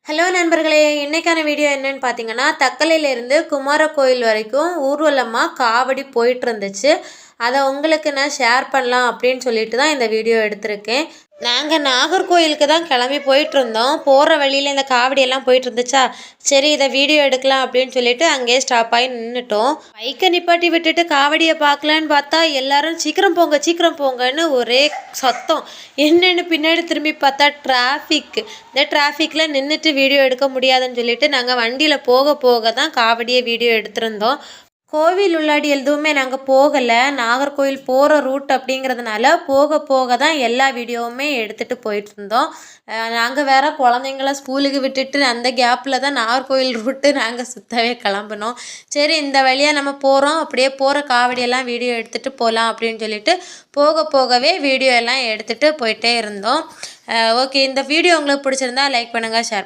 Hello நண்பர்களே, இன்னைக்கான video என்னன்னு பார்த்தீங்கன்னா, தக்கலையிலேருந்து குமாரகோயில் வரைக்கும் ஊர்வலமாக காவடி போயிட்டு இருந்துச்சு. அதை உங்களுக்கு நான் ஷேர் பண்ணலாம் அப்படின்னு சொல்லிட்டு தான் இந்த வீடியோ எடுத்திருக்கேன். நாங்கள் நாகர்கோயிலுக்கு தான் கிளம்பி போயிட்டுருந்தோம். போகிற வழியில் இந்த காவடியெல்லாம் போயிட்டு இருந்துச்சா, சரி இதை வீடியோ எடுக்கலாம் அப்படின்னு சொல்லிட்டு அங்கேயே ஸ்டாப் ஆகி நின்றுட்டோம். பைக்கை நிப்பாட்டி விட்டுட்டு காவடியை பார்க்கலான்னு பார்த்தா எல்லாரும் சீக்கிரம் போங்க சீக்கிரம் போங்கன்னு ஒரே சத்தம். என்னென்னு பின்னாடி திரும்பி பார்த்தா டிராஃபிக். இந்த டிராஃபிக்கில் நின்றுட்டு வீடியோ எடுக்க முடியாதுன்னு சொல்லிட்டு நாங்கள் வண்டியில் போக போக தான் காவடியை வீடியோ எடுத்திருந்தோம். கோவில் உள்ளாடி எதுவுமே நாங்கள் போகலை. நாகர்கோவில் போகிற ரூட் அப்படிங்கிறதுனால போக போக தான் எல்லா வீடியோவுமே எடுத்துகிட்டு போயிட்டுருந்தோம். நாங்கள் வேறு குழந்தைங்கள ஸ்கூலுக்கு விட்டுட்டு அந்த கேப்பில் தான் நாகர்கோவில் ரூட்டு நாங்கள் சுற்றவே கிளம்புனோம். சரி இந்த வழியாக நம்ம போகிறோம், அப்படியே போகிற காவடியெல்லாம் வீடியோ எடுத்துகிட்டு போகலாம் அப்படின்னு சொல்லிட்டு போக போகவே வீடியோ எல்லாம் எடுத்துகிட்டு போயிட்டே இருந்தோம். ஓகே, இந்த வீடியோ உங்களுக்கு பிடிச்சிருந்தா லைக் பண்ணுங்கள், ஷேர்